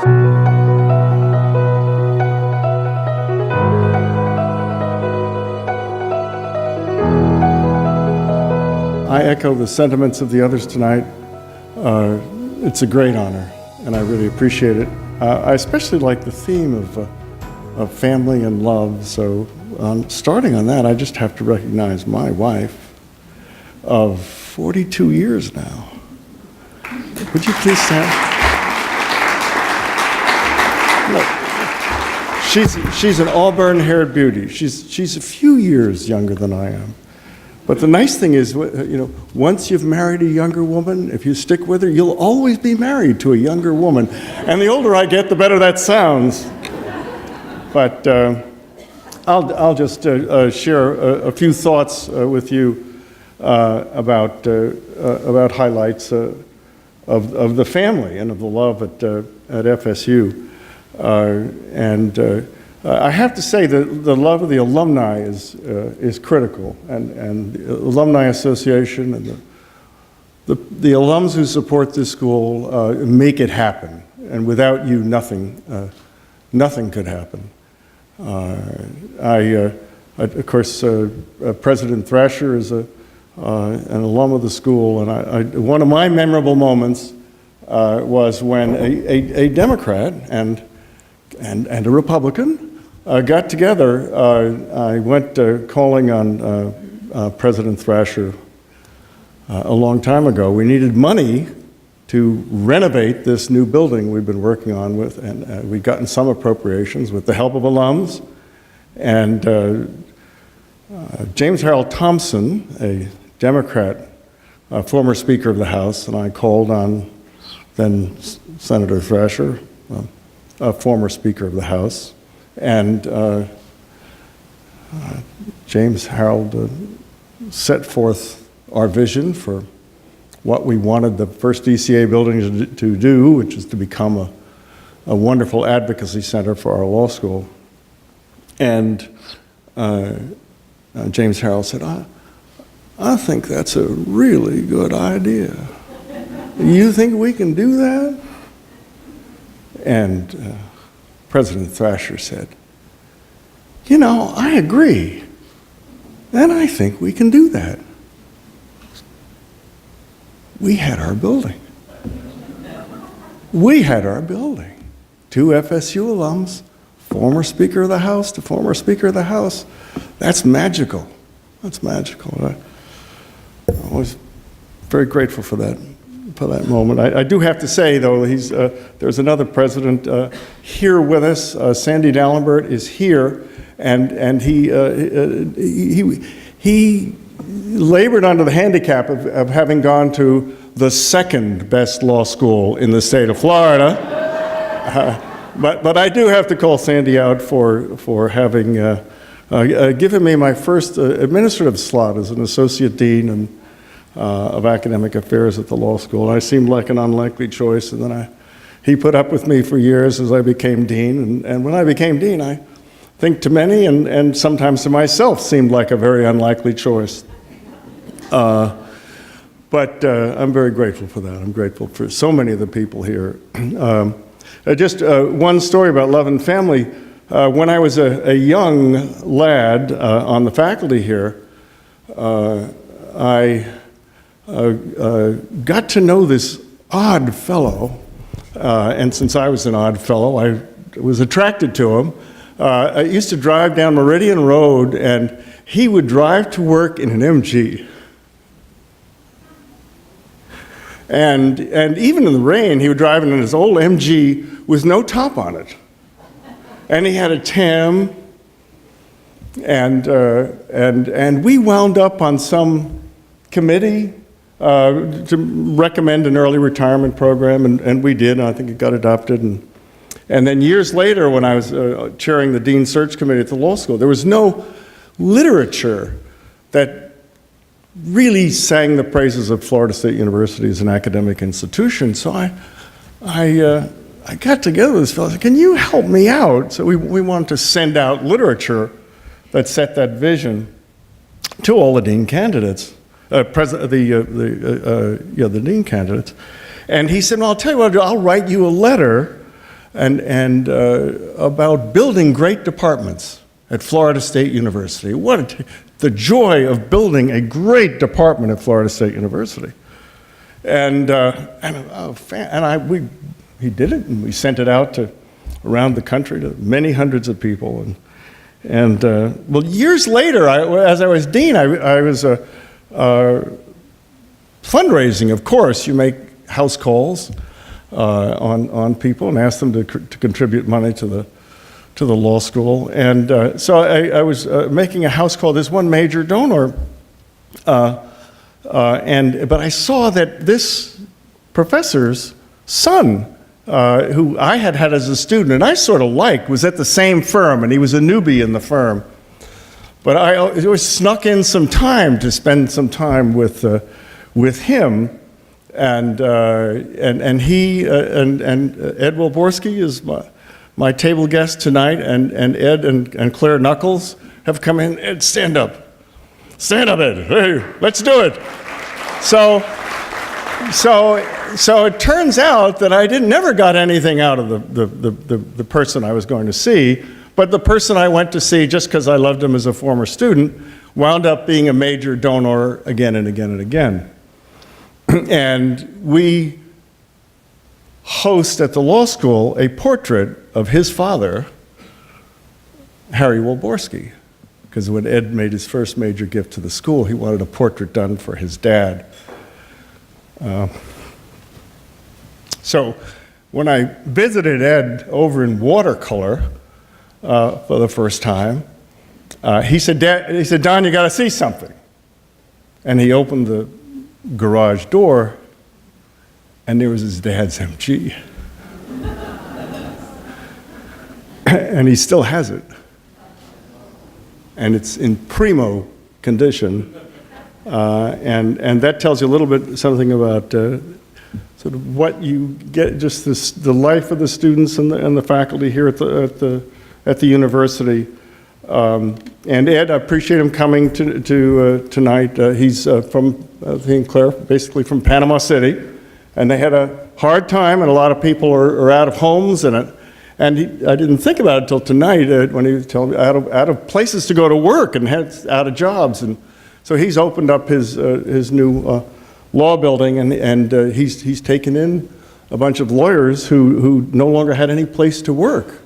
I echo the sentiments of the others tonight. It's a great honor, and I really appreciate it. I especially like the theme of family and love, so starting on that, I just have to recognize my wife of 42 years now. Would you please stand? Look, she's an auburn-haired beauty. She's a few years younger than I am. But the nice thing is, once you've married a younger woman, if you stick with her, you'll always be married to a younger woman. And the older I get, the better that sounds. But I'll just share a few thoughts with you about highlights of the family and of the love at FSU. I have to say that the love of the alumni is critical, and the Alumni Association and the alums who support this school make it happen. And without you, nothing could happen. Of course, President Thrasher is an alum of the school, and one of my memorable moments was when a Democrat and a Republican got together. I went calling on President Thrasher a long time ago. We needed money to renovate this new building we've been working on with, and we've gotten some appropriations with the help of alums. And James Harold Thompson, a Democrat, former Speaker of the House, and I called on then Senator Thrasher, a former Speaker of the House, and James Harold set forth our vision for what we wanted the first DCA building to do, which is to become a wonderful advocacy center for our law school. And James Harold said, I think that's a really good idea. You think we can do that? And President Thrasher said, I agree, and I think we can do that. We had our building. We had our building. 2 FSU alums, former Speaker of the House to former Speaker of the House. That's magical. That's magical. I was very grateful for that moment. I do have to say, though, there's another president here with us. Sandy D'Alembert is here, and he labored under the handicap of having gone to the second best law school in the state of Florida. But I do have to call Sandy out for having given me my first administrative slot as an associate dean of academic affairs at the law school. I seemed like an unlikely choice, and then he put up with me for years as I became dean. And when I became dean, I think to many and sometimes to myself seemed like a very unlikely choice. But I'm very grateful for that. I'm grateful for so many of the people here. Just one story about love and family. When I was a young lad on the faculty here, I got to know this odd fellow, and since I was an odd fellow, I was attracted to him. I used to drive down Meridian Road, and he would drive to work in an MG. And even in the rain, he would drive in his old MG with no top on it. And he had a TAM, and we wound up on some committee to recommend an early retirement program, and we did, and I think it got adopted. And then years later, when I was chairing the Dean Search Committee at the law school, there was no literature that really sang the praises of Florida State University as an academic institution. So I got together with this fellow. I said, can you help me out? So we wanted to send out literature that set that vision to all the dean candidates, the dean candidates. And he said, well, I'll tell you what, I'll write you a letter and about building great departments at Florida State University. The joy of building a great department at Florida State University. And he did it, and we sent it out to around the country to many hundreds of people. And well, years later, as I was dean, I was fundraising. Of course, you make house calls on people and ask them to contribute money to the law school. And so I was making a house call. There's one major donor, but I saw that this professor's son, who I had as a student, and I sort of liked, was at the same firm, and he was a newbie in the firm. But I always snuck in some time to spend some time with him, and he and Ed Wilborski is my table guest tonight, and Ed and Claire Knuckles have come in. Ed, stand up, Ed. Hey, let's do it. So it turns out that I never got anything out of the person I was going to see, but the person I went to see, just because I loved him as a former student, wound up being a major donor again and again and again. And we host at the law school a portrait of his father, Harry Wilborski, because when Ed made his first major gift to the school, he wanted a portrait done for his dad. So when I visited Ed over in watercolor for the first time, he said, "Don, you got to see something." And he opened the garage door, and there was his dad's MG. And he still has it. And it's in primo condition. And that tells you a little bit something about sort of what you get, just the life of the students and the faculty here at the university. And Ed, I appreciate him coming tonight. He's from, I think, Claire, basically from Panama City, and they had a hard time, and a lot of people are out of homes, and I didn't think about it until tonight when he was telling me out of places to go to work and out of jobs, and so he's opened up his new law building, and he's taken in a bunch of lawyers who no longer had any place to work.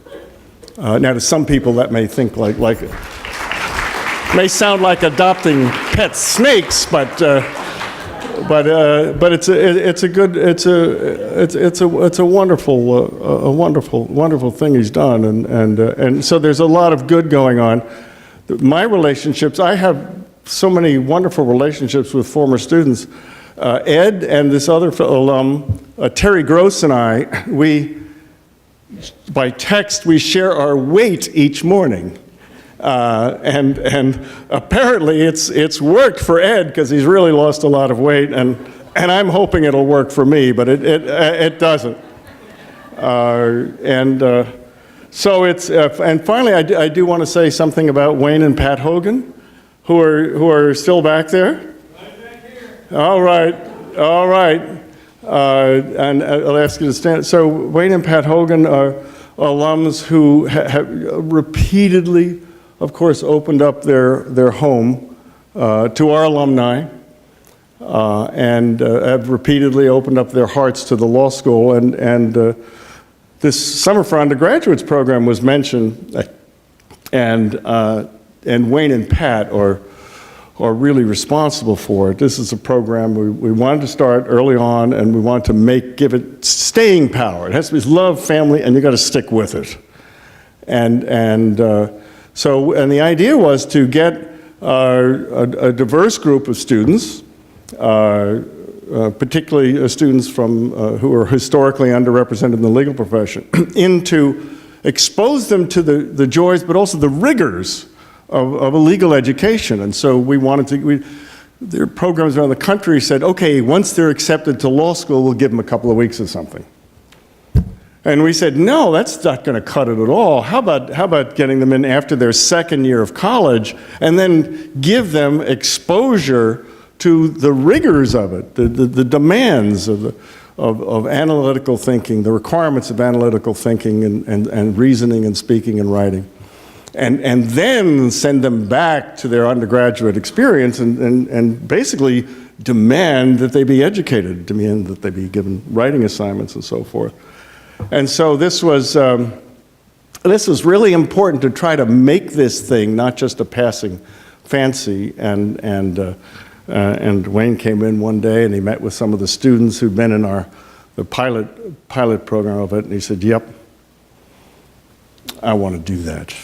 Now, to some people, that may think like may sound like adopting pet snakes, but it's a wonderful thing he's done, and so there's a lot of good going on. My relationships, I have so many wonderful relationships with former students. Ed and this other alum, Terry Gross, and I, by text, we share our weight each morning. And apparently it's worked for Ed, because he's really lost a lot of weight, and I'm hoping it'll work for me, but it doesn't. So it's, and finally I do want to say something about Wayne and Pat Hogan, who are still back there. All right. And I'll ask you to stand. So Wayne and Pat Hogan are alums who have repeatedly, of course, opened up their home to our alumni, and have repeatedly opened up their hearts to the law school. And this Summer for Undergraduates program was mentioned, and Wayne and Pat are really responsible for it. This is a program we wanted to start early on, and we wanted to give it staying power. It has to be love, family, and you got to stick with it. And the idea was to get a diverse group of students, particularly students from who are historically underrepresented in the legal profession, to expose them to the joys, but also the rigors of a legal education. And so we wanted to, there are programs around the country said, okay, once they're accepted to law school, we'll give them a couple of weeks or something. And we said, no, that's not going to cut it at all. How about getting them in after their second year of college, and then give them exposure to the rigors of it, the demands of of analytical thinking, the requirements of analytical thinking and reasoning and speaking and writing. And then send them back to their undergraduate experience and basically demand that they be educated, demand that they be given writing assignments and so forth. And so this was really important to try to make this thing not just a passing fancy. And Wayne came in one day and he met with some of the students who'd been in the pilot program of it, and he said, "Yep, I want to do that."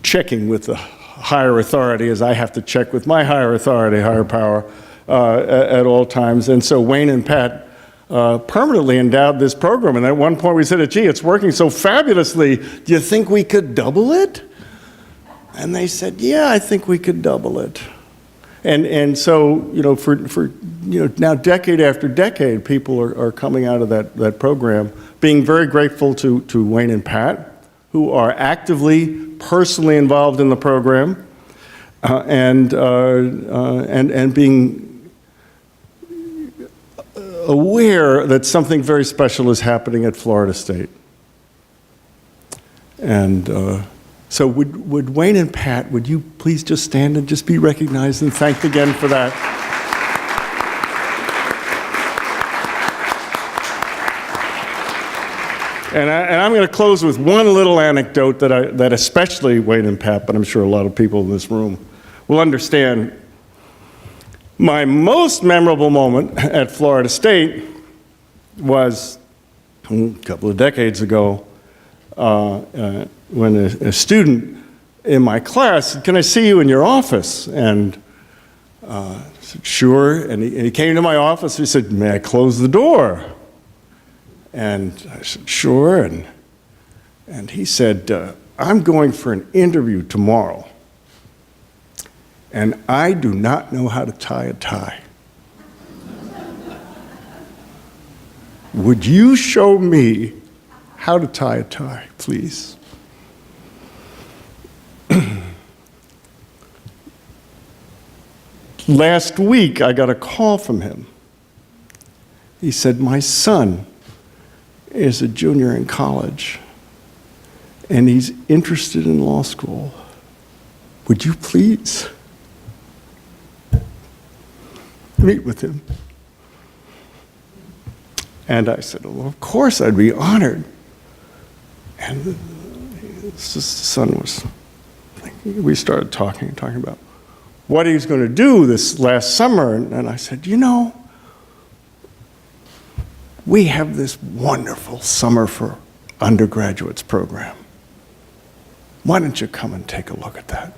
Checking with the higher authority, as I have to check with my higher authority, higher power, at all times. And so Wayne and Pat permanently endowed this program. And at one point we said, "Gee, it's working so fabulously. Do you think we could double it?" And they said, "Yeah, I think we could double it." And so, for now decade after decade, people are coming out of that program, being very grateful to Wayne and Pat, who are actively, personally involved in the program, and being aware that something very special is happening at Florida State. And so would Wayne and Pat, would you please just stand and just be recognized and thanked again for that? And I'm going to close with one little anecdote that especially Wayne and Pat, but I'm sure a lot of people in this room will understand. My most memorable moment at Florida State was a couple of decades ago when a student in my class said, "Can I see you in your office?" And I said, "Sure." And he came to my office. He said, "May I close the door?" And I said, "Sure." And he said, "I'm going for an interview tomorrow, and I do not know how to tie a tie. Would you show me how to tie a tie, please?" Last week, I got a call from him. He said, "My son is a junior in college, and he's interested in law school. Would you please meet with him?" And I said, "Well, of course, I'd be honored." And the son was, we started talking about what he was going to do this last summer. And I said, we have this wonderful Summer for Undergraduates program. Why don't you come and take a look at that?